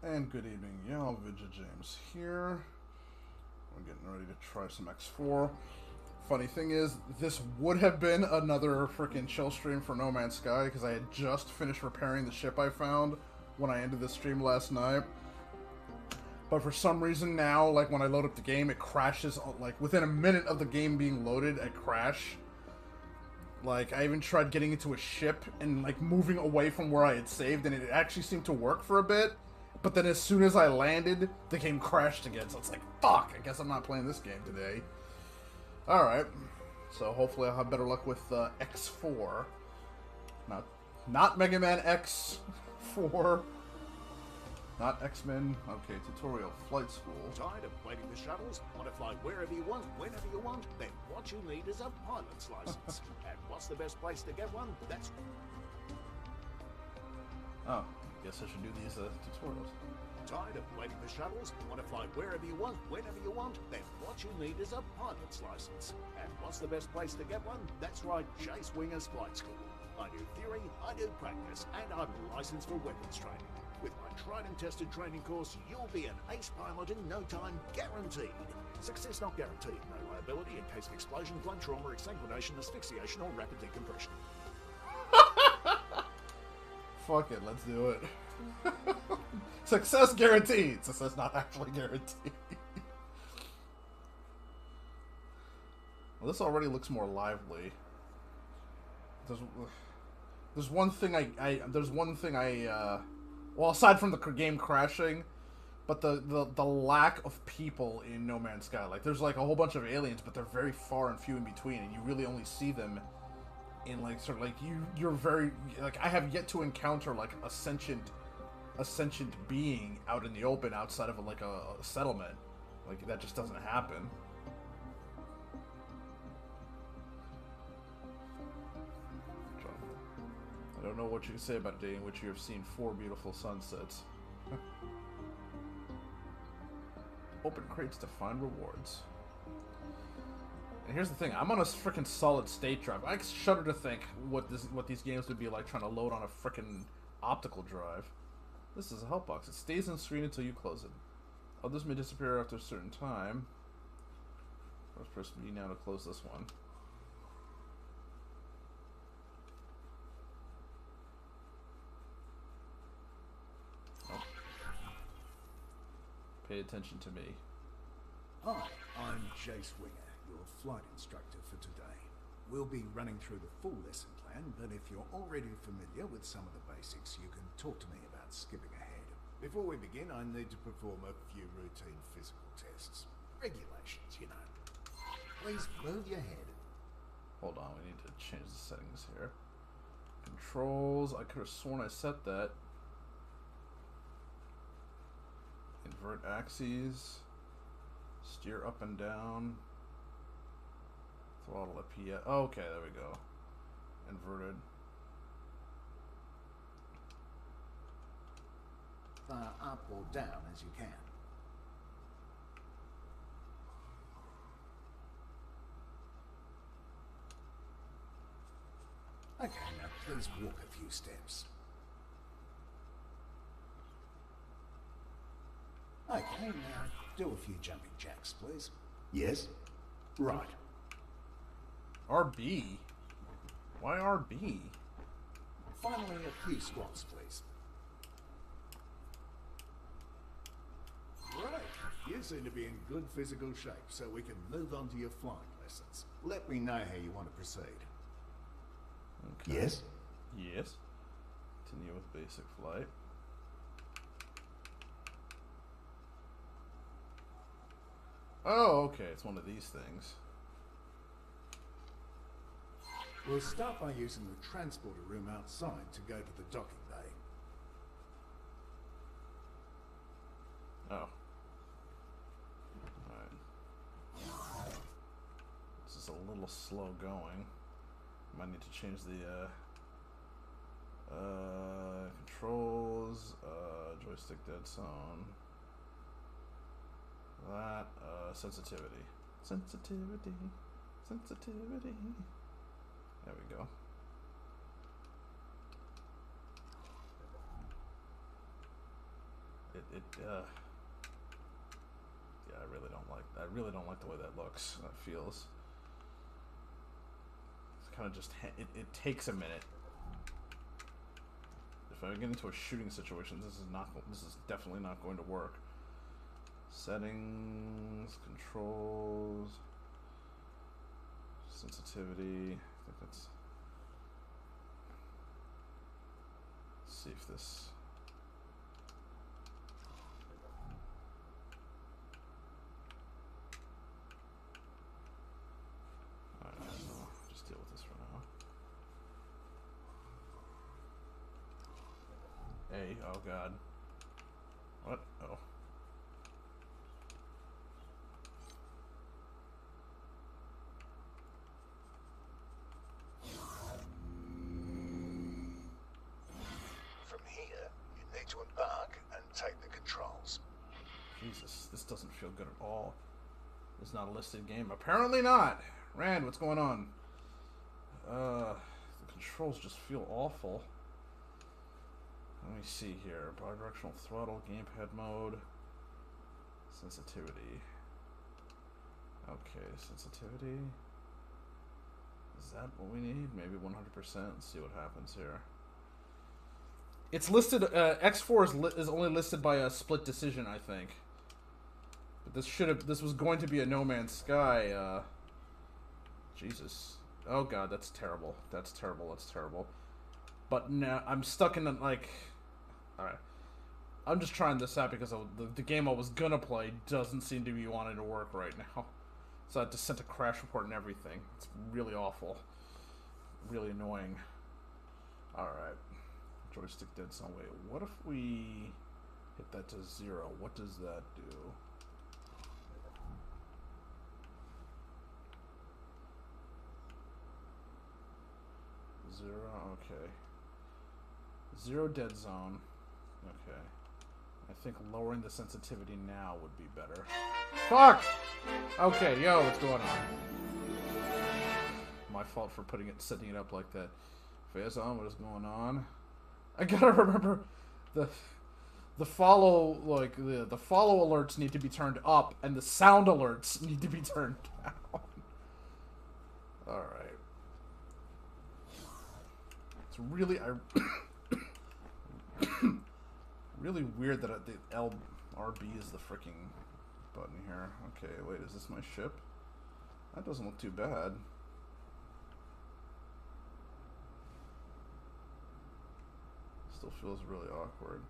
And good evening, y'all. Vidya James here. We're getting ready to try some X4. Funny thing is, this would have been another freaking chill stream for No Man's Sky because I had just finished repairing the ship I found when I ended the stream last night. But for some reason now, like when I load up the game, it crashes. Like within a minute of the game being loaded, it crash. Like I even tried getting into a ship and like moving away from where I had saved, and it actually seemed to work for a bit. But then as soon as I landed, the game crashed again. So it's like, fuck, I guess I'm not playing this game today. Alright. So hopefully I'll have better luck with X4. Not Mega Man X4. Not X-Men. Okay, tutorial. Flight school. Tired of waiting for shuttles? Want to fly wherever you want, whenever you want? Then what you need is a pilot's license. And what's the best place to get one? That's... Oh, I guess I should do these tutorials. Tired of waiting for shuttles? Want to fly wherever you want, whenever you want? Then what you need is a pilot's license. And what's the best place to get one? That's right, Chase Winger's Flight School. I do theory, I do practice, and I'm licensed for weapons training. With my tried and tested training course, you'll be an ace pilot in no time, guaranteed. Success not guaranteed. No liability in case of explosion, blood trauma, exsanguination, asphyxiation, or rapid decompression. Fuck it, let's do it. Success guaranteed! Success not actually guaranteed. Well, this already looks more lively. There's one thing well, aside from the game crashing, but the lack of people in No Man's Sky. Like, there's like a whole bunch of aliens, but they're very far and few in between, and you really only see them in like sort of like you're very like I have yet to encounter like a sentient being out in the open outside of like a settlement. Like that just doesn't happen. I don't know what you can say about a day in which you have seen 4 beautiful sunsets. Open crates to find rewards. And here's the thing, I'm on a freaking solid state drive. I shudder to think what these games would be like trying to load on a freaking optical drive. This is a help box. It stays on screen until you close it. Others may disappear after a certain time. Let's press B now to close this one. Oh. Pay attention to me. Hi, I'm Jace Winger, your flight instructor for today. We'll be running through the full lesson plan, but if you're already familiar with some of the basics, you can talk to me about skipping ahead. Before we begin, I need to perform a few routine physical tests. Regulations, you know. Please move your head. Hold on, we need to change the settings here. Controls, I could have sworn I set that. Invert axes. Steer up and down. Throttle up here. Oh, okay, there we go. Inverted. Far up or down as you can. Okay, now please walk a few steps. Okay, now do a few jumping jacks, please. Yes? Right. RB? Why RB? Finally, a few squats, please. Great. You seem to be in good physical shape, so we can move on to your flying lessons. Let me know how you want to proceed. Okay. Yes? Yes. Continue with basic flight. Oh, okay, it's one of these things. We'll start by using the transporter room outside to go to the docking bay. Oh. Alright. This is a little slow going. Might need to change the controls, joystick dead zone. That, sensitivity. Sensitivity. Sensitivity. There we go. yeah, I really don't like the way that looks. That feels. It's kind of just it takes a minute. If I get into a shooting situation, this is definitely not going to work. Settings, controls, sensitivity. I think that's. Let's see if this. Alright, so just deal with this for now. Hey, oh god. What? Oh. From here, you need to embark and take the controls. Jesus, this doesn't feel good at all. This is not a listed game. Apparently not. Rand, what's going on? The controls just feel awful. Let me see here. Bidirectional throttle, gamepad mode, sensitivity. Okay, sensitivity. Is that what we need? Maybe 100%. Let's see what happens here. It's listed. X4 is only listed by a split decision, I think. But this was going to be a No Man's Sky. Jesus. Oh god, that's terrible. That's terrible. That's terrible. But now I'm stuck in like. Alright. I'm just trying this out because the game I was gonna play doesn't seem to be wanting to work right now. So I had to send a crash report and everything. It's really awful. Really annoying. Alright. Joystick dead zone. Wait, what if we hit that to 0? What does that do? Zero, okay. 0 dead zone. Okay. I think lowering the sensitivity now would be better. Fuck! Okay, yo, what's going on? My fault for setting it up like that. Phase on, what is going on? I gotta remember the follow the follow alerts need to be turned up and the sound alerts need to be turned down. Alright. It's really really weird that the LRB is the freaking button here. Okay, wait, is this my ship? That doesn't look too bad. Still feels really awkward.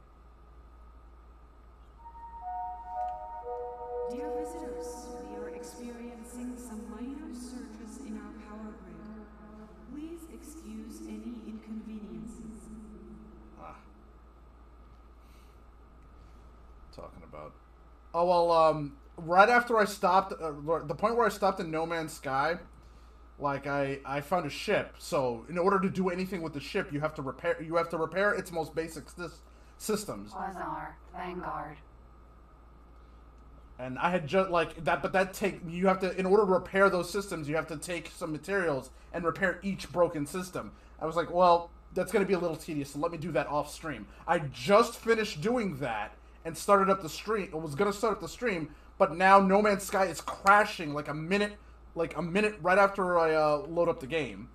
Dear visitors, we are experiencing some minor surges in our power grid. Please excuse any inconveniences. Talking about. Oh well, right after I stopped, the point where I stopped in No Man's Sky, like I found a ship. So in order to do anything with the ship, you have to repair its most basic systems. Quasar, Vanguard. And I had just like that, but you have to, in order to repair those systems, you have to take some materials and repair each broken system. I was like, well, that's going to be a little tedious, so let me do that off stream. I just finished doing that and started up the stream. I was going to start up the stream, but now No Man's Sky is crashing like a minute right after I load up the game.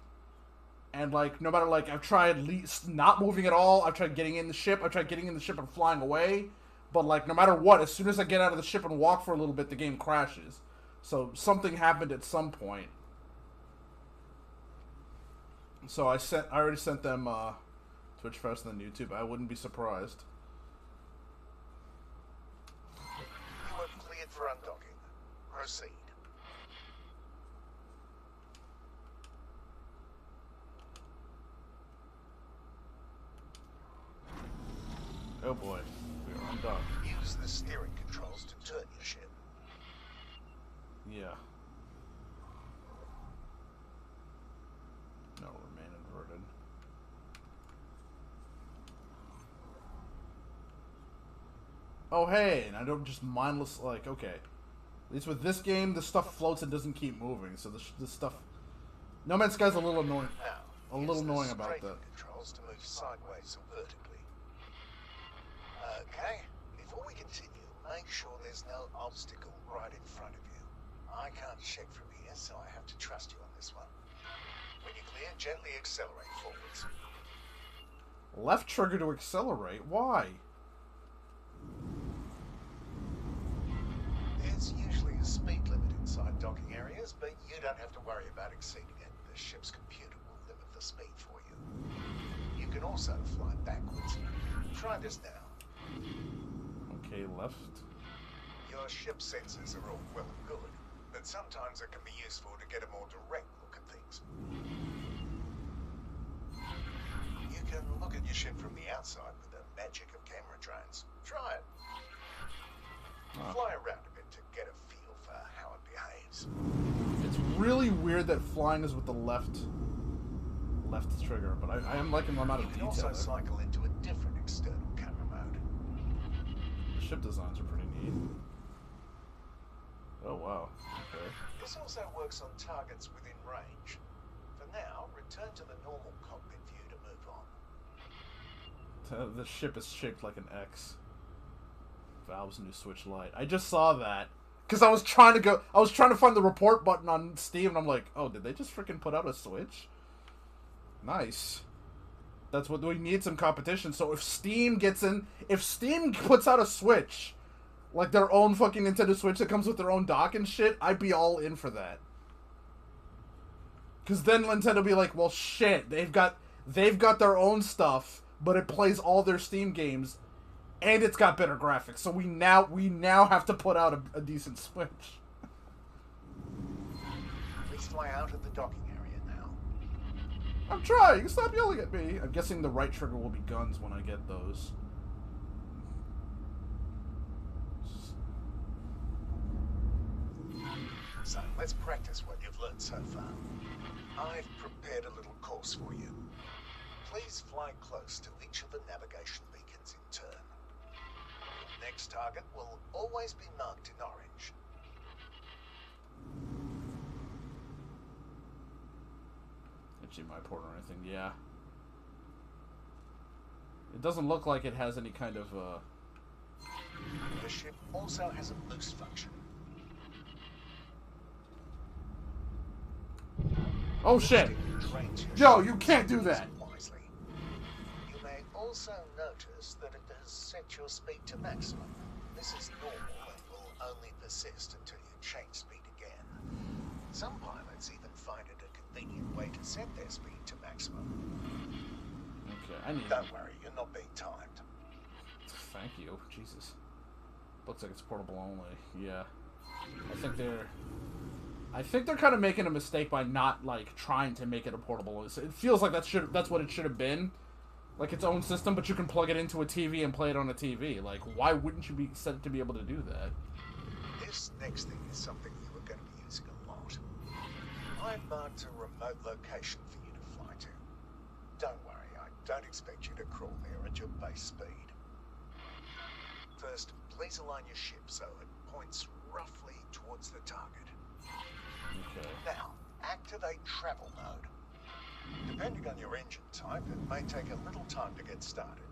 And like, no matter, like, I've tried not moving at all. I've tried getting in the ship. I've tried getting in the ship and flying away. But like, no matter what, as soon as I get out of the ship and walk for a little bit, the game crashes. So something happened at some point. So I already sent them Twitch first and then YouTube. I wouldn't be surprised. You are cleared for undocking. Proceed. Oh boy, we are undocked. Use the steering controls to turn your ship. Yeah. No, remain inverted. Oh hey, and I don't just mindless, like, okay. At least with this game, the stuff floats and doesn't keep moving, so this stuff... No Man's Sky's a little annoying. Now, A little annoying about that. Controls to move sideways or vertically. Okay, before we can make sure there's no obstacle right in front of you. I can't check from here, so I have to trust you on this one. When you're clear, gently accelerate forwards. Left trigger to accelerate? Why? There's usually a speed limit inside docking areas, but you don't have to worry about exceeding it. The ship's computer will limit the speed for you. You can also fly backwards. Try this now. Okay, left. Your ship sensors are all well and good, but sometimes it can be useful to get a more direct look at things. You can look at your ship from the outside with the magic of camera drones. Try it. Fly around a bit to get a feel for how it behaves. It's really weird that flying is with the left trigger, but I am liking the amount of You can detail. also cycle into a different external camera mode. The ship designs are pretty neat. Oh wow. Okay. This also works on targets within range. For now, return to the normal cockpit view to move on. The ship is shaped like an X. Valve's new Switch Lite. I just saw that because I was trying to find the report button on Steam, and I'm like, oh, did they just freaking put out a Switch? Nice. That's what we need, some competition. So if Steam puts out a Switch, like their own fucking Nintendo Switch that comes with their own dock and shit, I'd be all in for that. Because then Nintendo be like, well, shit, they've got their own stuff, but it plays all their Steam games, and it's got better graphics. So we now have to put out a decent Switch. Please fly out of the docking area now. I'm trying. Stop yelling at me. I'm guessing the right trigger will be guns when I get those. So let's practice what you've learned so far. I've prepared a little course for you. Please fly close to each of the navigation beacons in turn. Your next target will always be marked in orange. HDMI port or anything, yeah. It doesn't look like it has any kind of, The ship also has a boost function. Oh shit! Yo, you can't do that! Wisely. You may also notice that it has set your speed to maximum. This is normal and will only persist until you change speed again. Some pilots even find it a convenient way to set their speed to maximum. Okay, I need... Don't worry, you're not being timed. Thank you. Jesus. Looks like it's portable only. Yeah. I think they're kind of making a mistake by not, like, trying to make it a portable. It feels like that's what it should have been. Like, its own system, but you can plug it into a TV and play it on a TV. Like, why wouldn't you be set to be able to do that? This next thing is something you are going to be using a lot. I've marked a remote location for you to fly to. Don't worry, I don't expect you to crawl there at your base speed. First, please align your ship so it points roughly towards the target. Okay. Now, activate travel mode. Depending on your engine type, it may take a little time to get started.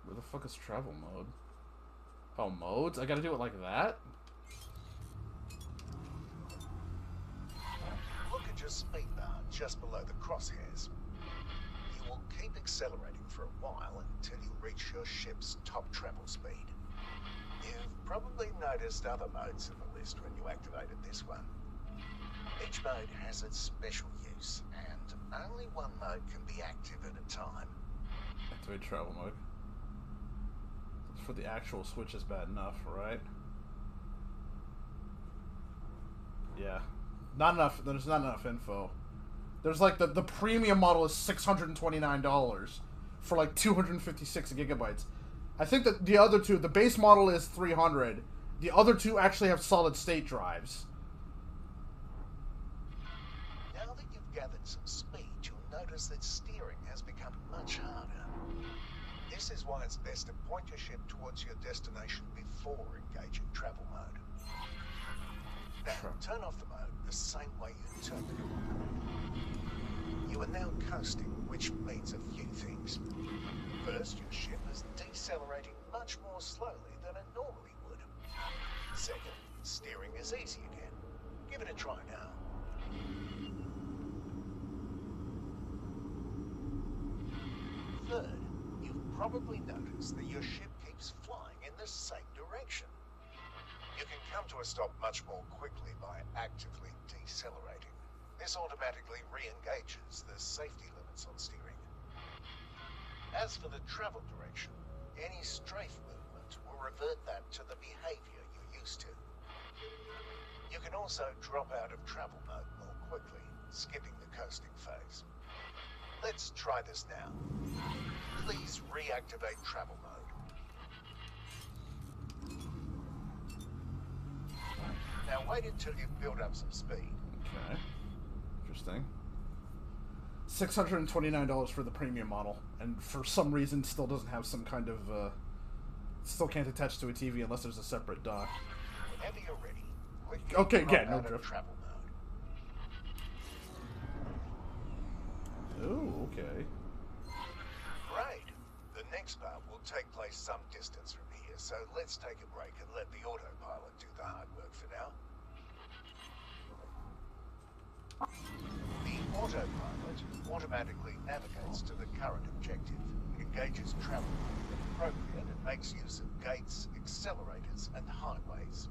Where the fuck is travel mode? Oh, modes? I gotta do it like that? Look at your speed bar just below the crosshairs. You will keep accelerating for a while until you reach your ship's top travel speed. You've probably noticed other modes in the list when you activated this one. Each mode has its special use, and only one mode can be active at a time. Activate travel mode. For the actual Switch is bad enough, right? Yeah. Not enough. There's not enough info. There's like the premium model is $629 for like 256 gigabytes. I think that the other two, the base model is $300. The other two actually have solid state drives. Now that you've gathered some speed, you'll notice that steering has become much harder. This is why it's best to point your ship towards your destination before engaging travel mode. Now, turn off the mode the same way you turned it on. You are now coasting, which means a few things. First, your ship is decelerating much more slowly than it normally would. Second, steering is easy again. Give it a try now. Third, you've probably noticed that your ship keeps flying in the same direction. You can come to a stop much more quickly by actively decelerating. This automatically re-engages the safety limits on steering. As for the travel direction, any strafe movement will revert that to the behavior you're used to. You can also drop out of travel mode more quickly, skipping the coasting phase. Let's try this now. Please reactivate travel mode. Now wait until you've built up some speed. Okay. Interesting. $629 for the premium model, and for some reason still doesn't have some kind of, still can't attach to a TV unless there's a separate dock. Whenever you're ready, quickly Okay, drop yeah, no out of drift. travel mode. Oh, okay. Great. The next part will take place some distance from here, so let's take a break and let the autopilot do the hard work for now. The autopilot automatically navigates to the current objective, engages travel when appropriate, and makes use of gates, accelerators, and highways.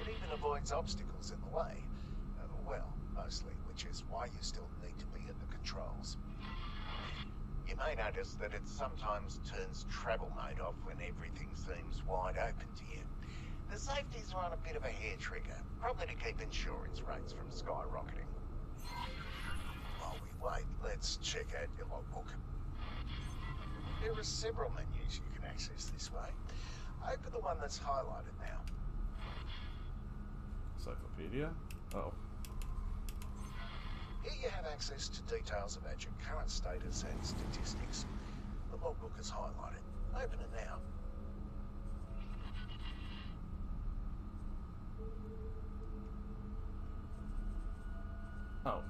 It even avoids obstacles in the way. Well, mostly, which is why you still need to be at the controls. You may notice that it sometimes turns travel mode off when everything seems wide open to you. The safeties are on a bit of a hair trigger, probably to keep insurance rates from skyrocketing. While we wait, let's check out your logbook. There are several menus you can access this way. Open the one that's highlighted now. Encyclopedia? Oh. Here you have access to details about your current status and statistics. The logbook is highlighted. Open it now. Oh.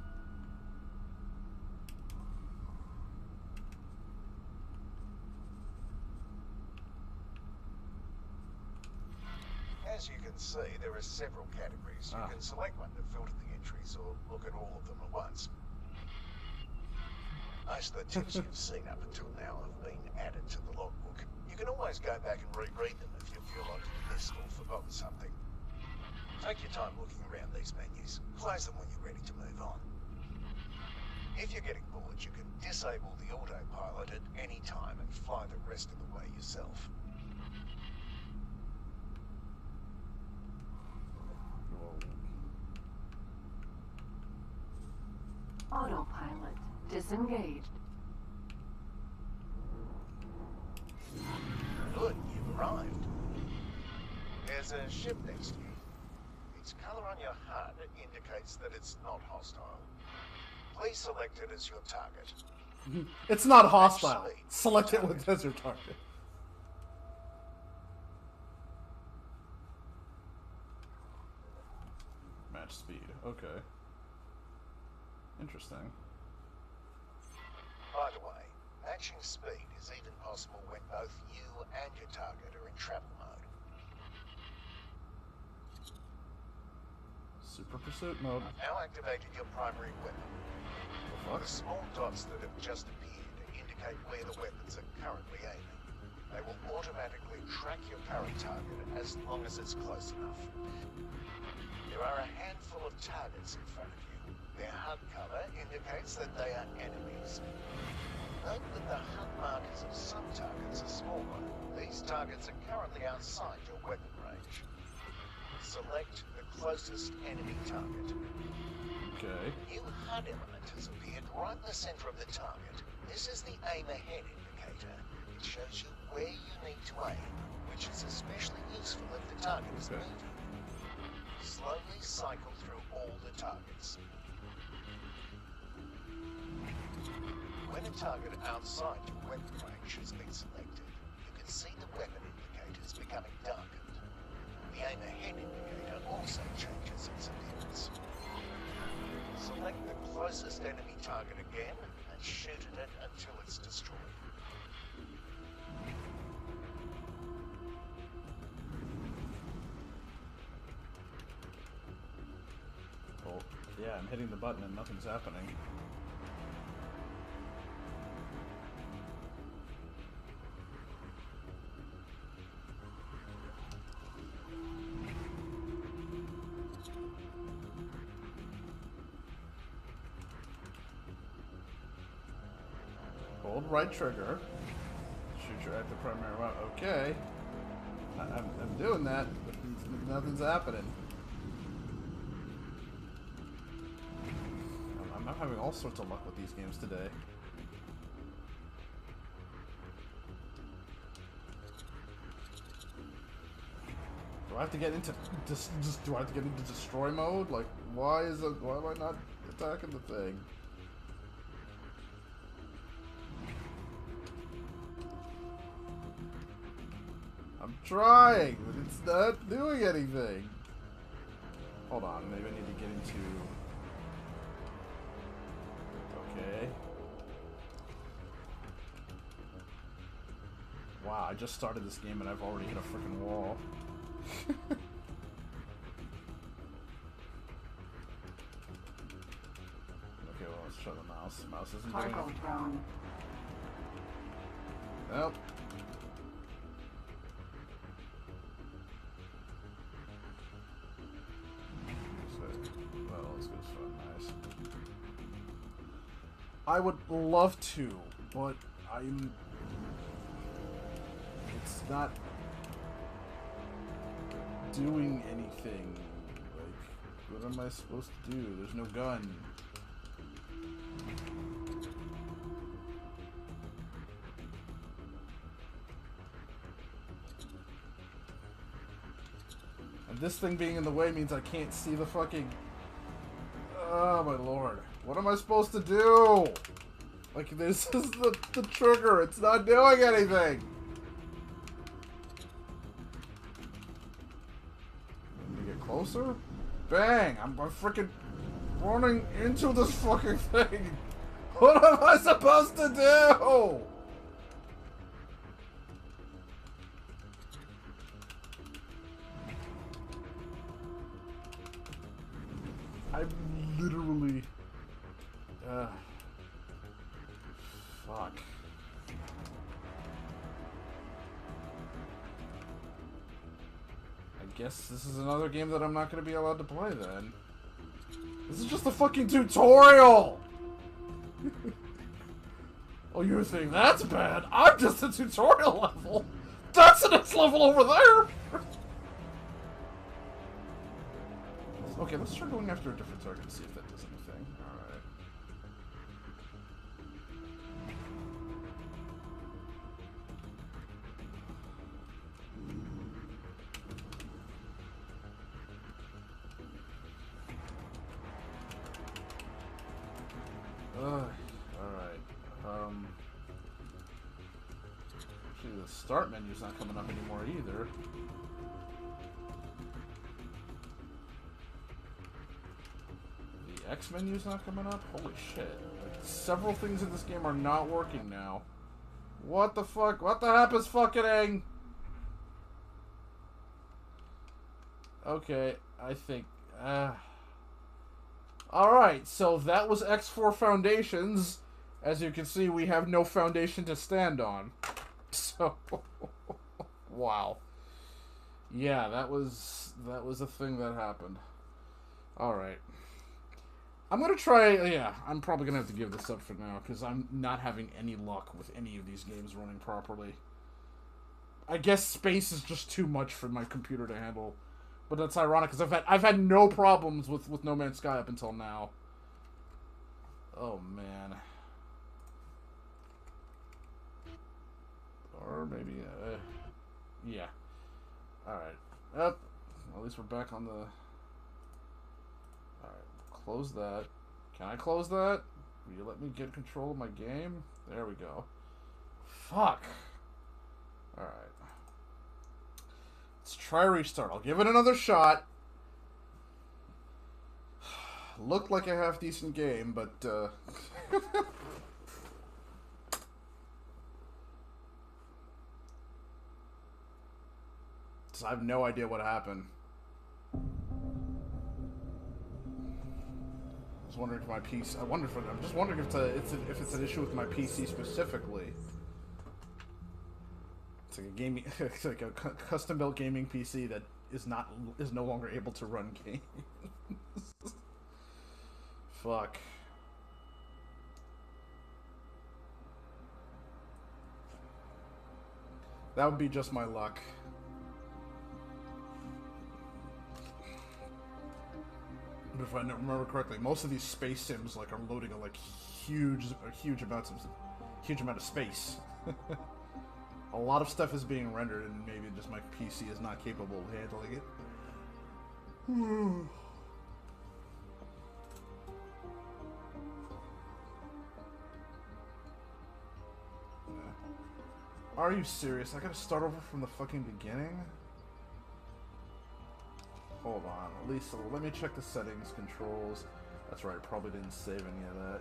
As you can see, there are several categories. You can select one to filter the entries or look at all of them at once. Most of the tips you've seen up until now have been added to the logbook. You can always go back and reread them if you feel like you missed or forgotten something. Take your time looking around these menus. Close them when you're ready to move on. If you're getting bored, you can disable the autopilot at any time and fly the rest of the way yourself. Autopilot disengaged. Good, you've arrived. There's a ship next to you. Its color on your HUD indicates that it's not hostile. Please select it as your target. It's not hostile. Select it with as your target. Match speed. Okay. Interesting. By the way, matching speed is even possible when both you and your target are in travel mode. Super pursuit mode. I've now activated your primary weapon. The small dots that have just appeared indicate where the weapons are currently aiming. They will automatically track your current target as long as it's close enough. There are a handful of targets in front of you. Their HUD color indicates that they are enemies. Note that the HUD markers of some targets are smaller. These targets are currently outside your weapon range. Select the closest enemy target. Okay. A new HUD element has appeared right in the center of the target. This is the aim ahead indicator. It shows you where you need to aim, which is especially useful if the target is moving. Slowly cycle through all the targets. When a target outside your weapon range has been selected, you can see the weapon indicators becoming darkened. The aim ahead indicator also changes its appearance. Select the closest enemy target again and shoot at it until it's destroyed. Oh, yeah, I'm hitting the button and nothing's happening. Hold right trigger. Shoot your active primary weapon. Okay. I'm doing that, but nothing's happening. I'm having all sorts of luck with these games today. Do I have to get into do I have to get into destroy mode? Like, why am I not attacking the thing? I'm trying, but it's not doing anything. Hold on, maybe I need to get into... Okay. Wow, I just started this game and I've already hit a freaking wall. Okay, well, let's show the mouse. The mouse isn't doing Cargo it. drone. Nope. Well, let's go nice. I would love to, but it's not doing anything. Like, what am I supposed to do? There's no gun. And this thing being in the way means I can't see the fucking... Oh my lord. What am I supposed to do? Like, this is the trigger. It's not doing anything. Let me get closer. Bang! I'm freaking running into this fucking thing. What am I supposed to do? I'm literally... fuck. I guess this is another game that I'm not going to be allowed to play then. This is just a fucking tutorial! Oh, you're saying that's bad? I'm just a tutorial level! That's the next level over there! Okay, let's try going after a different target and see if that does anything. Alright. Alright. Actually, the start menu's not coming up anymore either. The X menu's not coming up? Holy shit. Like, several things in this game are not working now. What the fuck? What the heck is fucking... Okay, I think... Alright, so that was X4 Foundations. As you can see, we have no foundation to stand on. So... wow. Yeah, that was a thing that happened. Alright. I'm gonna try, yeah, I'm probably gonna have to give this up for now, because I'm not having any luck with any of these games running properly. I guess space is just too much for my computer to handle. But that's ironic, because I've had no problems with No Man's Sky up until now. Oh, man. Or maybe, yeah. Alright. Up. At least we're back on the... Alright. Close that. Can I close that? Will you let me get control of my game? There we go. Fuck. Alright. Let's try restart. I'll give it another shot. Looked like a half-decent game, but, I have no idea what happened. I was wondering if my PC. I'm just wondering if it's an issue with my PC specifically. It's like a gaming, it's like a custom-built gaming PC that is no longer able to run games. Fuck. That would be just my luck. But if I remember correctly, most of these space sims like are loading like huge amount of space. A lot of stuff is being rendered, and maybe just my PC is not capable of handling it. Are you serious? I gotta start over from the fucking beginning? Hold on, Lisa, let me check the settings, controls. That's right, probably didn't save any of that.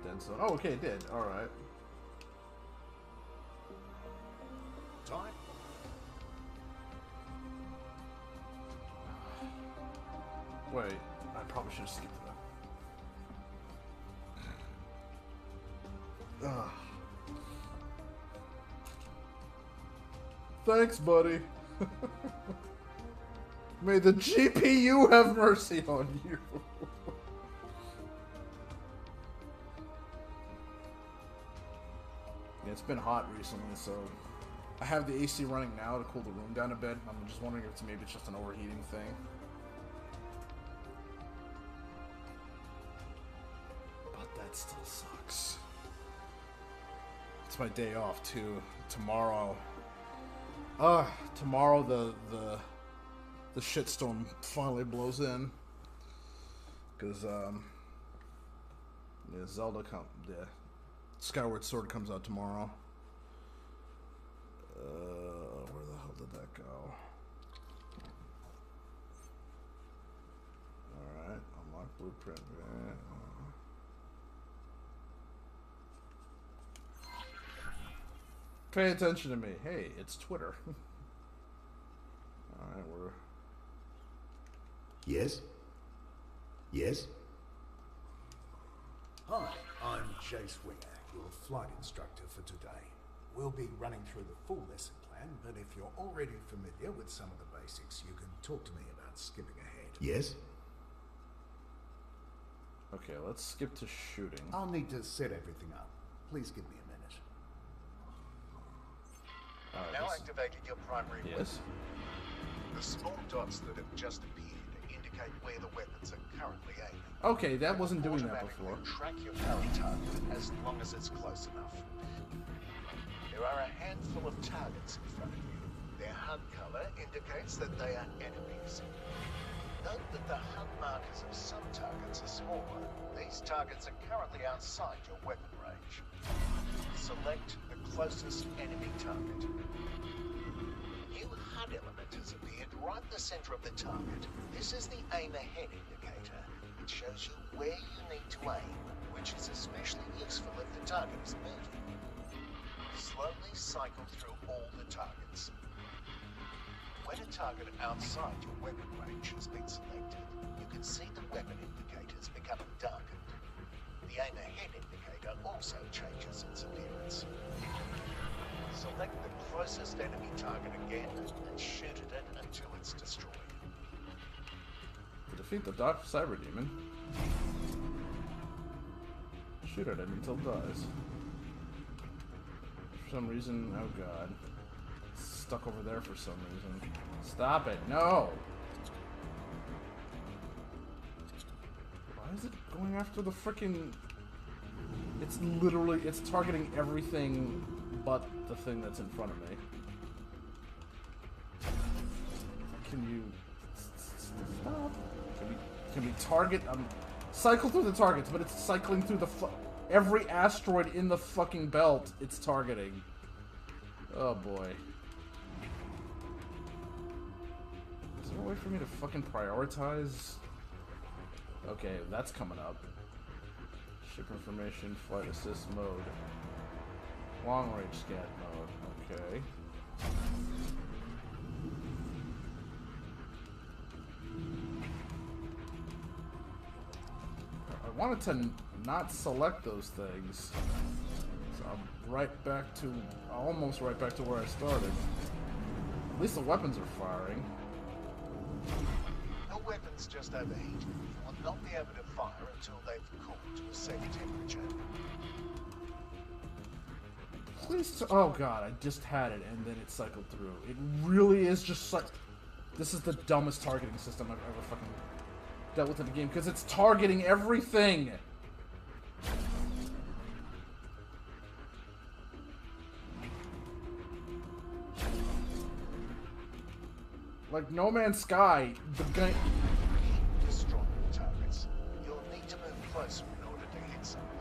Dead zone. Oh, okay, it did. Alright. Time. Wait, I probably should have skipped that. Ugh. Thanks, buddy. May the GPU have mercy on you. Yeah, it's been hot recently, so I have the AC running now to cool the room down a bit. I'm just wondering if maybe it's just an overheating thing. But that still sucks. It's my day off too. Tomorrow. Tomorrow the shitstorm finally blows in. Cause Skyward Sword comes out tomorrow. Where the hell did that go? Alright, unlock blueprint. Pay attention to me. Hey, it's Twitter. Alright, we're... Yes? Yes? Hi, I'm Jace Winger, your flight instructor for today. We'll be running through the full lesson plan, but if you're already familiar with some of the basics, you can talk to me about skipping ahead. Yes? Okay, let's skip to shooting. I'll need to set everything up. Please give me a minute. Now activated your primary weapon. Yes. The small dots that have just appeared indicate where the weapons are currently aiming. Okay, that wasn't doing that Automatically before. track your current target as long as it's close enough. There are a handful of targets in front of you. Their HUD color indicates that they are enemies. Note that the HUD markers of some targets are smaller. These targets are currently outside your weapon range. Select the closest enemy target. A new HUD element has appeared right in the center of the target. This is the aim ahead indicator. It shows you where you need to aim, which is especially useful if the target is moving. Slowly cycle through all the targets. When a target outside your weapon range has been selected, you can see the weapon indicators becoming darkened. The aim ahead indicator also changes its appearance. Select the closest enemy target again and shoot at it until it's destroyed. Defeat the Dark Cyber Demon. Shoot at it until it dies. For some reason, oh god. It's stuck over there for some reason. Stop it, no! Why is it going after the frickin'... It's targeting everything but the thing that's in front of me. Can you... Stop? Can we target... cycle through the targets, but it's cycling through the every asteroid in the fucking belt it's targeting. Oh boy. Is there a way for me to fucking prioritize? Okay, that's coming up. Ship information, flight assist mode. Long range scan mode, okay. wanted to not select those things. So I'm right back to, almost right back to where I started. At least the weapons are firing. Your weapons just overheat. You will not be able to fire until they've cooled to a safe temperature. Please, oh god, I just had it and then it cycled through. It really is just like, this is the dumbest targeting system I've ever fucking dealt with in the game, because it's targeting everything. Like No Man's Sky, the guy. Destroying targets. You'll need to move closer in order to hit some of them.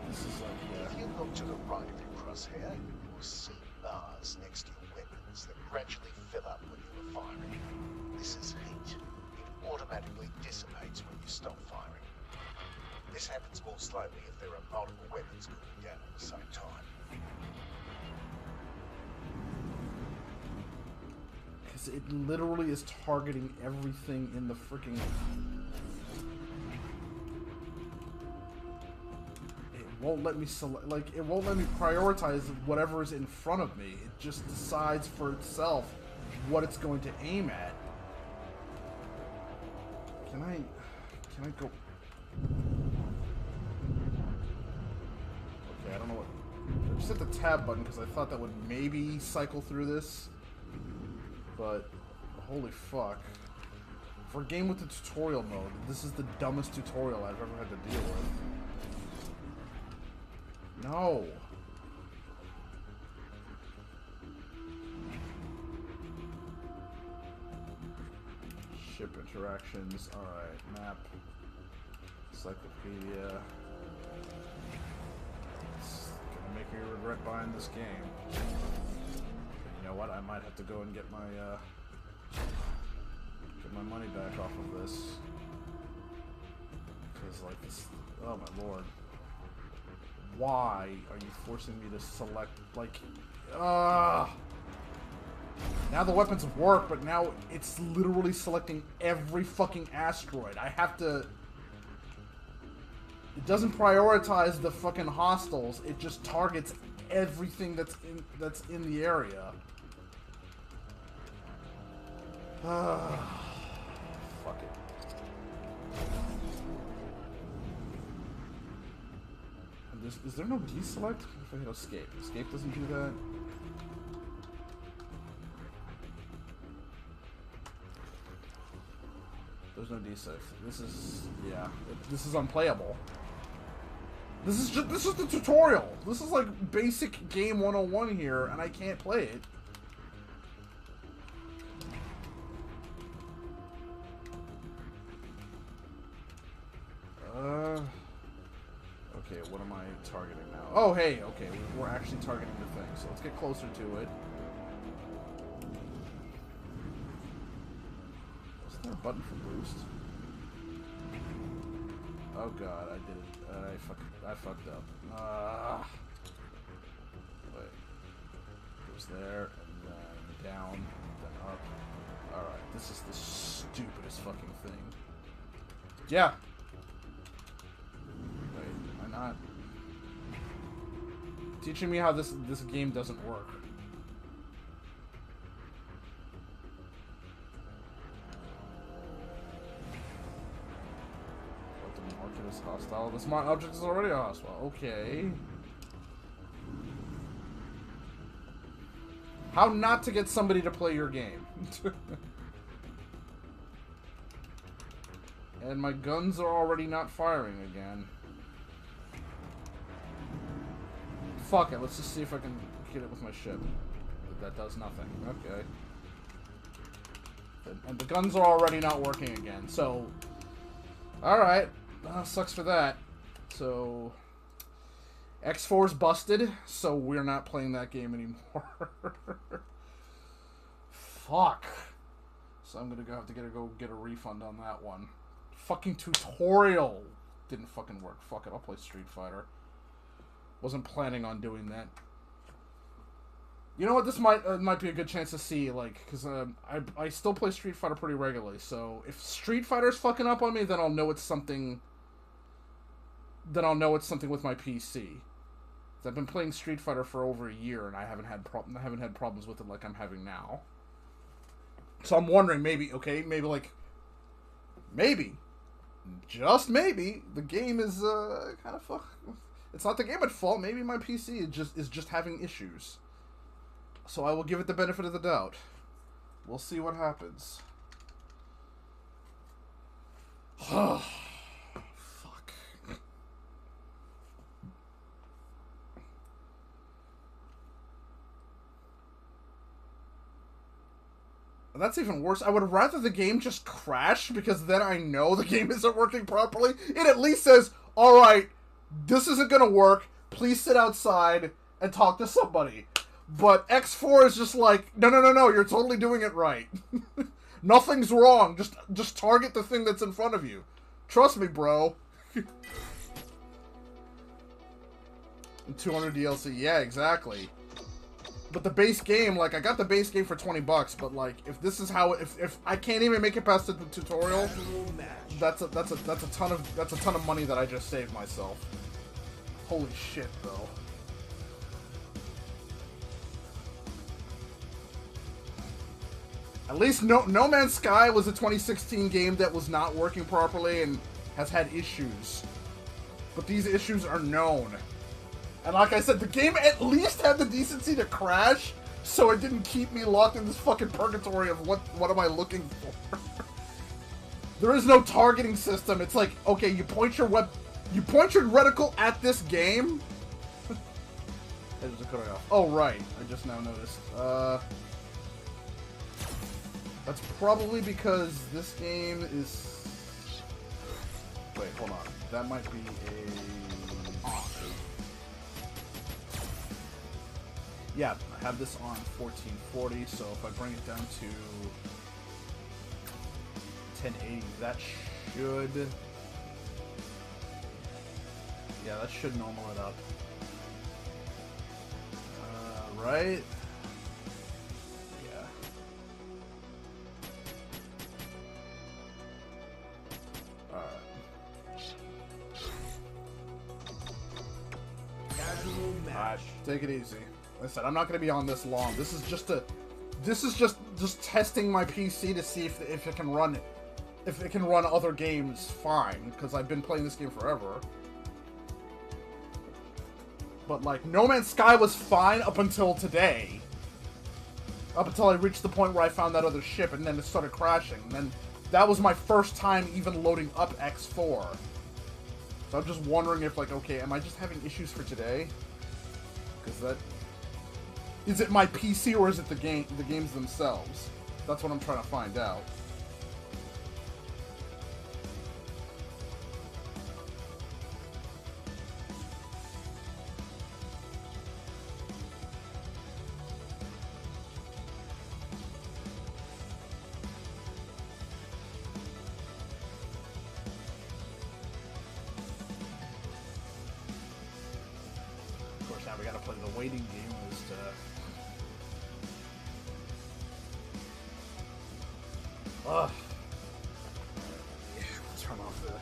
This is like, If yeah. you look to the right of your crosshair, you will see bars next to your weapons that gradually fill up when you are firing. This is heat. It automatically dissipates when you stop firing. This happens more slowly if there are multiple weapons cooling down at the same time. Because it literally is targeting everything in the freaking... It won't let me select, like, it won't let me prioritize whatever is in front of me. It just decides for itself what it's going to aim at. Can I go... Okay, I don't know what... I just hit the tab button because I thought that would maybe cycle through this. But, holy fuck. For a game with the tutorial mode, this is the dumbest tutorial I've ever had to deal with. No. Ship interactions, alright, map. Encyclopedia. It's gonna make me regret buying this game. You know what? I might have to go and get my money back off of this. Because, like, this... Oh, my lord. Why are you forcing me to select, like... Now the weapons work, but now it's literally selecting every fucking asteroid. I have to... It doesn't prioritize the fucking hostiles. It just targets everything that's in the area. Fuck it. And is there no deselect? If I hit escape. Escape doesn't do that. There's no D6. This is, yeah, this is unplayable. This is the tutorial. This is like basic game 101 here, and I can't play it. Okay, what am I targeting now? Oh, hey, okay, we're actually targeting the thing, so let's get closer to it. Wasn't there a button for boost? Oh god, I did it. I fucked up. Wait. It was there, and then down, then up. Alright, this is the stupidest fucking thing. Yeah! Wait, am I not? Teaching me how this game doesn't work. Is hostile. The smart object is already hostile. Okay. How not to get somebody to play your game. And my guns are already not firing again. Fuck it, let's just see if I can hit it with my ship. That does nothing. Okay. And the guns are already not working again, so... Alright. Sucks for that. So, X4's busted, so we're not playing that game anymore. Fuck. So I'm gonna have to go get a refund on that one. Fucking tutorial didn't fucking work. Fuck it, I'll play Street Fighter. Wasn't planning on doing that. You know what? This might be a good chance to see, like, because I still play Street Fighter pretty regularly. So if Street Fighter's fucking up on me, then I'll know it's something then I'll know it's something with my PC. I've been playing Street Fighter for over a year, and I haven't had problems with it like I'm having now. So I'm wondering, maybe, just maybe, the game is kind of fuck. It's not the game at fault. Maybe my PC is just having issues. So I will give it the benefit of the doubt. We'll see what happens. Fuck. And that's even worse. I would rather the game just crash, because then I know the game isn't working properly. It at least says, alright, this isn't gonna work. Please sit outside and talk to somebody. But X4 is just like, no, you're totally doing it right. Nothing's wrong. Just target the thing that's in front of you. Trust me, bro. 200 DLC. Yeah, exactly. But the base game, like, I got the base game for $20, but like, if this is how, if I can't even make it past the tutorial, that's a ton of money that I just saved myself. Holy shit, though. At least No Man's Sky was a 2016 game that was not working properly and has had issues. But these issues are known. And like I said, the game at least had the decency to crash, so it didn't keep me locked in this fucking purgatory of what am I looking for. There is no targeting system. It's like, okay, you point your reticle at this game. Oh right, I just now noticed. That's probably because this game is... Wait, hold on. That might be a... Yeah, I have this on 1440, so if I bring it down to 1080, that should... Yeah, that should normal it up. Right? Alright, take it easy. Like I said, I'm not gonna be on this long. This is just testing my PC to see if it can run other games fine, because I've been playing this game forever. But like, No Man's Sky was fine up until today. Up until I reached the point where I found that other ship, and then it started crashing. And then that was my first time even loading up X4. So I'm just wondering if, like, okay, am I just having issues for today? Because that... Is it my PC or is it the games themselves? That's what I'm trying to find out. We gotta play the waiting game as to... Ugh. Yeah, let's turn off the...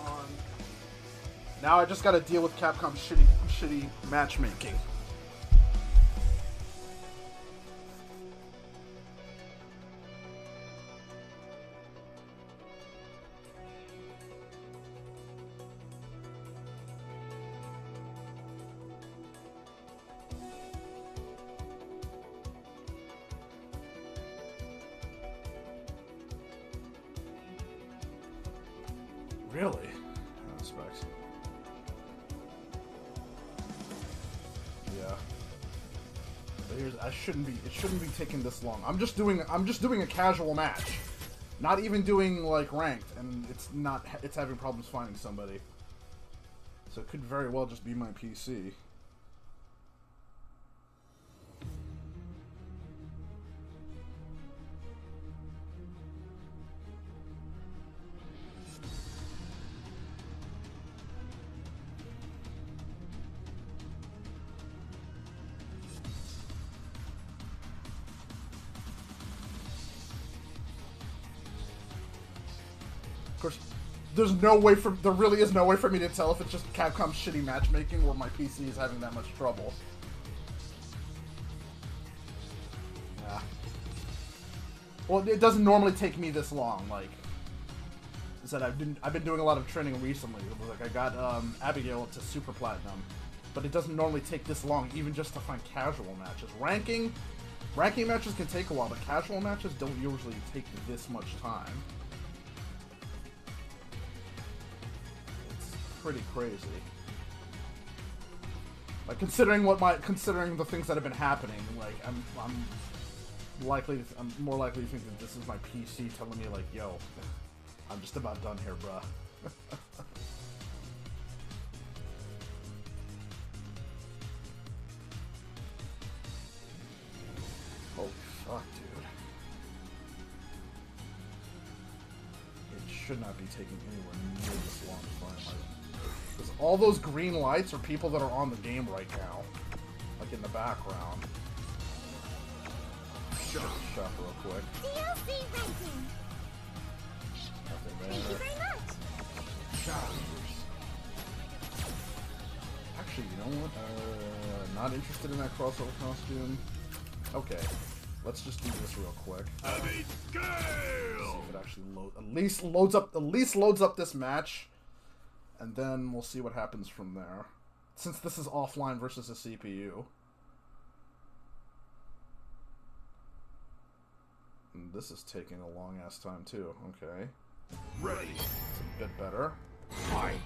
On. Now I just gotta deal with Capcom's shitty matchmaking. Really? Specs. Yeah. But it shouldn't be taking this long. I'm just doing a casual match. Not even doing like ranked, and it's having problems finding somebody. So it could very well just be my PC. course, there really is no way for me to tell if it's just Capcom's shitty matchmaking or my PC is having that much trouble. Yeah. Well, it doesn't normally take me this long. Like I said, I've been doing a lot of training recently. Like I got Abigail up to Super Platinum, but it doesn't normally take this long, even just to find casual matches. Ranking matches can take a while, but casual matches don't usually take this much time. Pretty crazy. Like considering the things that have been happening, like I'm more likely to think that this is my PC telling me like, yo, I'm just about done here, bruh. Holy fuck, dude. It should not be taking anywhere near this long to find my... Because all those green lights are people that are on the game right now. Like in the background. Shut real quick. DLC ranking. Nothing there. Thank you very much. Actually, you know what? Not interested in that crossover costume. Okay. Let's just do this real quick. See if it actually at least loads up this match. And then we'll see what happens from there. Since this is offline versus a CPU. And this is taking a long ass time too. Okay. Ready. It's a bit better. Fight.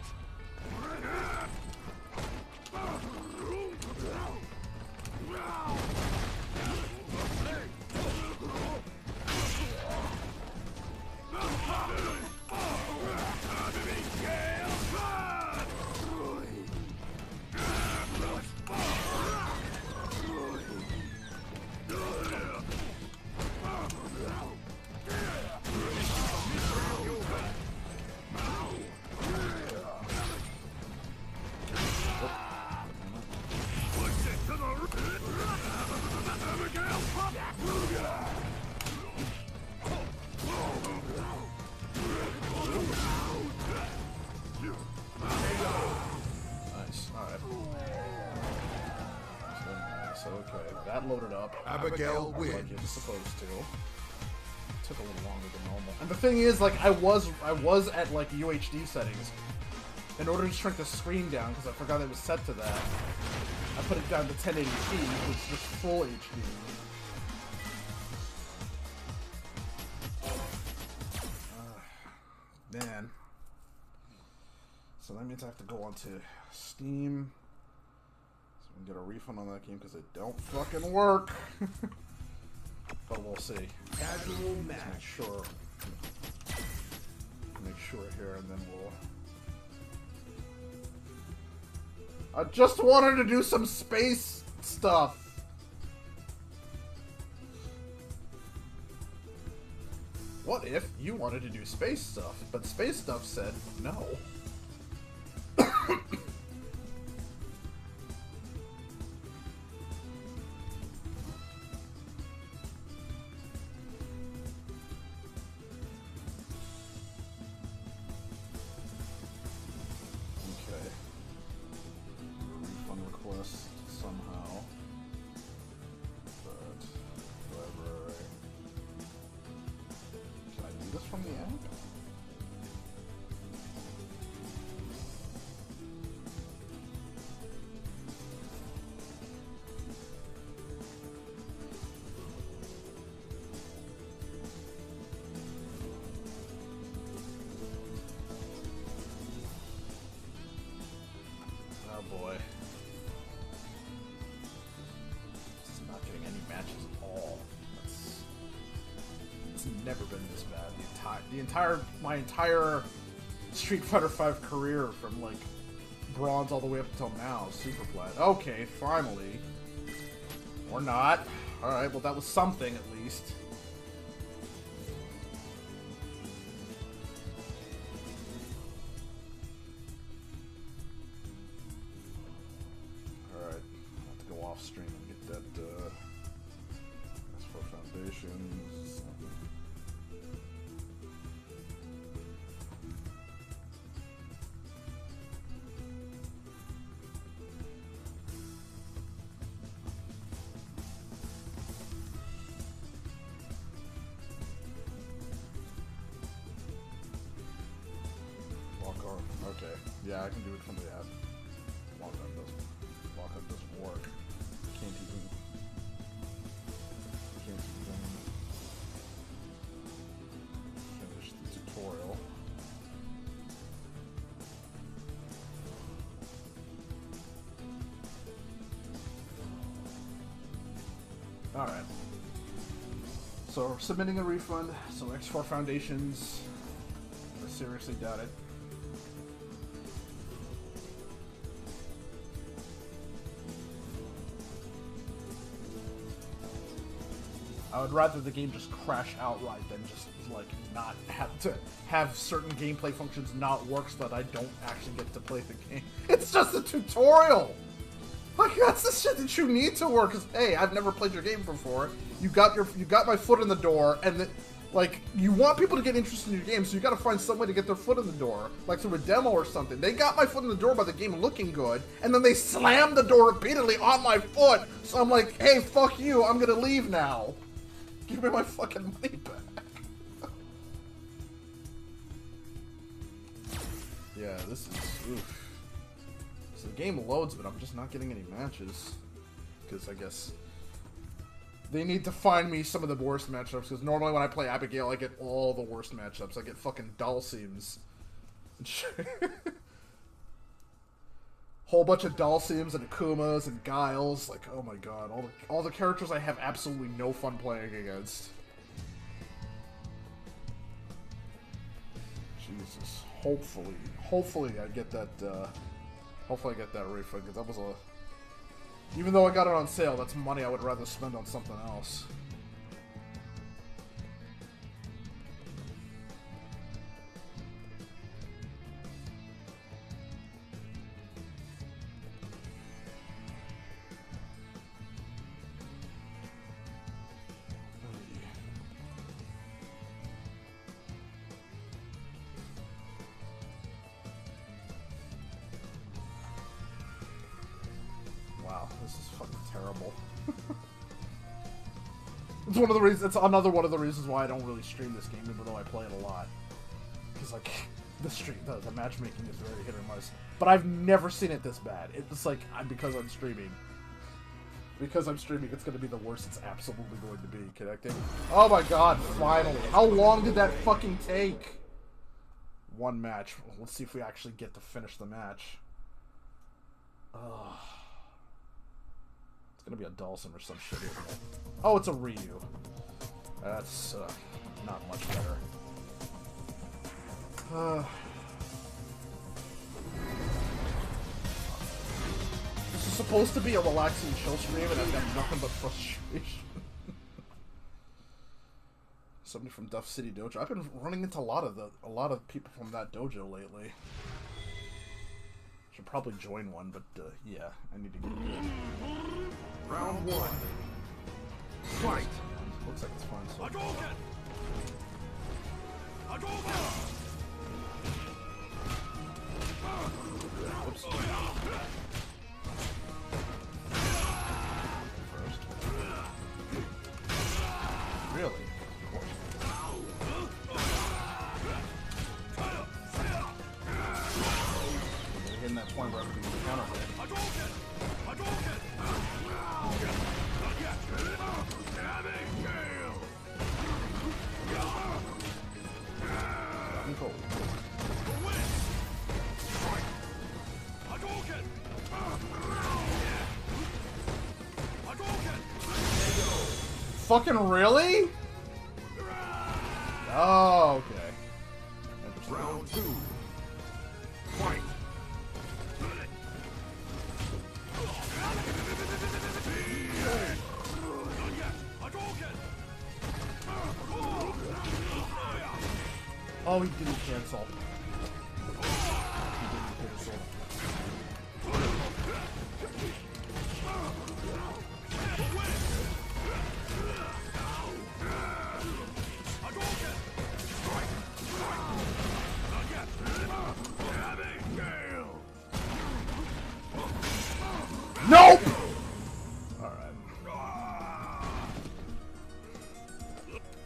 Loaded up. Abigail wins. Like it's supposed to. Took a little longer than normal. And the thing is, like, I was at like UHD settings. In order to shrink the screen down, because I forgot it was set to that, I put it down to 1080p, which is just full HD. Man. So that means I have to go onto Steam. Get a refund on that game because it don't fucking work. But we'll see. Casual match. Make sure here, and then we'll. I just wanted to do some space stuff. What if you wanted to do space stuff, but space stuff said no? Never been this bad. My entire Street Fighter V career, from like bronze all the way up until now, super flat. Okay, finally. Or not. Alright, well that was something at least. Alright, I have to go off stream and get that S4 Foundations. Okay. Yeah, I can do it from the app. Lockup doesn't work. Can't even finish the tutorial. Alright. So, submitting a refund. So, X4 Foundations. I seriously doubt it. I would rather the game just crash outright than just, like, not have to have certain gameplay functions not work so that I don't actually get to play the game. It's just a tutorial! Like, that's the shit that you need to work, because, hey, I've never played your game before. You got my foot in the door, and, like, you want people to get interested in your game, so you gotta find some way to get their foot in the door. Like, through a demo or something. They got my foot in the door by the game looking good, and then they slammed the door repeatedly on my foot, so I'm like, hey, fuck you, I'm gonna leave now. Give me my fucking money back. Yeah, this is... oof. So the game loads, but I'm just not getting any matches. Because I guess... they need to find me some of the worst matchups, because normally when I play Abigail, I get all the worst matchups. I get fucking Dhalsims. Whole bunch of Dhalsims and Akumas and Giles. Like, oh my god. All the characters I have absolutely no fun playing against. Jesus. Hopefully I get that, hopefully I get that refund, because that was a... even though I got it on sale, that's money I would rather spend on something else. Wow, this is fucking terrible. It's one of the reasons. It's another one of the reasons why I don't really stream this game, even though I play it a lot. Because like the matchmaking is very hit or miss. But I've never seen it this bad. It's like because I'm streaming. Because I'm streaming, it's going to be the worst it's absolutely going to be. Connecting. Oh my god! Finally, how long did that fucking take? One match. Let's see if we actually get to finish the match. Ugh. It's gonna be a Dhalsim or some shit, isn't it? Oh, it's a Ryu. That's not much better. This is supposed to be a relaxing chill stream, and I've got nothing but frustration. Somebody from Duff City Dojo. I've been running into a lot of people from that dojo lately. Should probably join one, but yeah, I need to get good. Round one. Fight. Looks like it's fine so far. Oops. First. Really? Hitting that point where everything is counter hit. Control. Fucking really? Oh, okay. Round two. Fight. Oh, he didn't cancel. He didn't cancel. Nope! Alright.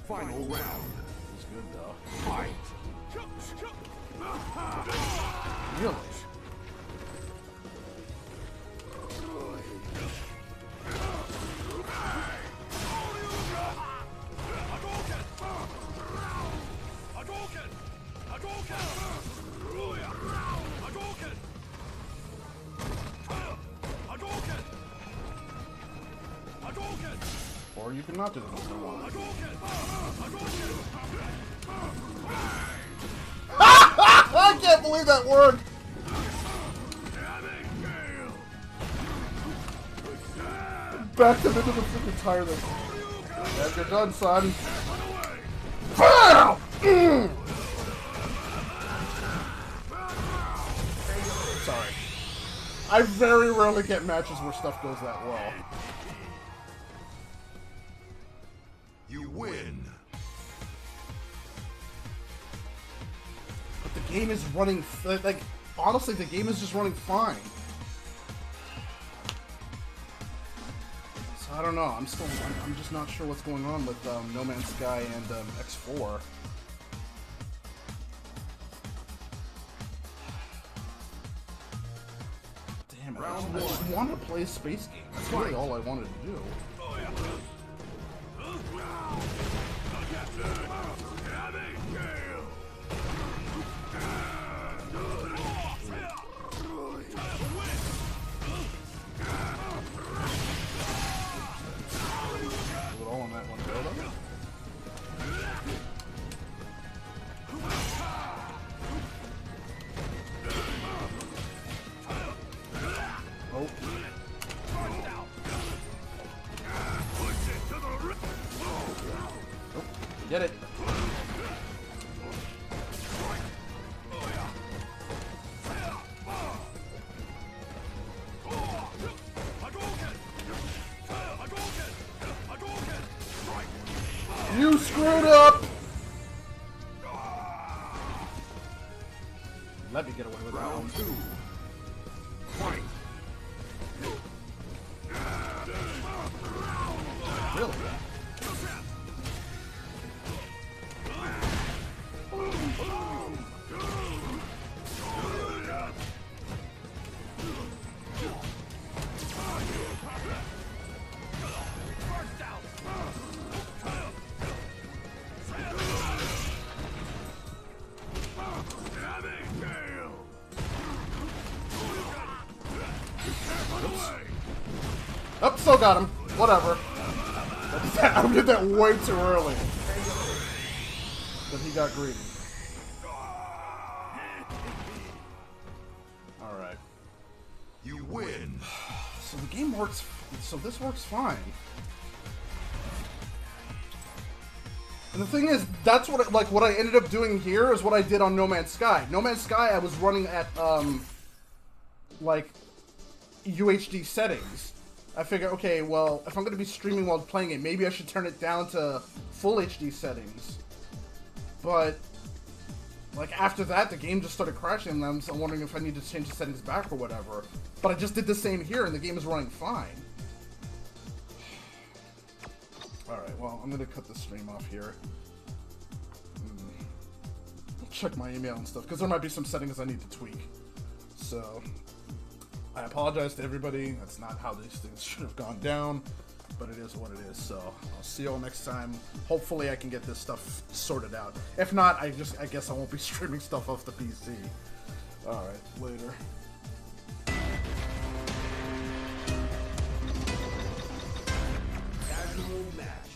Final round. He's good though. Fight. or you can not do the Mr. 1. I can't believe that worked! Backed him into the freaking tire there. And you're done, son. Sorry. I very rarely get matches where stuff goes that well. You win. But the game is running, like, honestly, the game is just running fine. So I don't know. I'm just not sure what's going on with No Man's Sky and X4. Damn it! I just wanted to play a space game. That's really all I wanted to do. All on that one go though. Oh. Oh. Get it. You screwed up! Let me get away with that one. Really? Oh, still got him. Whatever. I did that way too early. But he got greedy. Alright. You win. So the game works, so this works fine. And the thing is, that's what, what I ended up doing here is what I did on No Man's Sky. No Man's Sky, I was running at, UHD settings. I figure, okay, well, if I'm going to be streaming while playing it, maybe I should turn it down to full HD settings. But, after that, the game just started crashing, and I'm wondering if I need to change the settings back or whatever. But I just did the same here, and the game is running fine. Alright, well, I'm going to cut the stream off here. Check my email and stuff, because there might be some settings I need to tweak. So, I apologize to everybody. That's not how these things should have gone down, but it is what it is. So I'll see you all next time. Hopefully I can get this stuff sorted out. If not, I guess I won't be streaming stuff off the PC. All right, later. Casual match.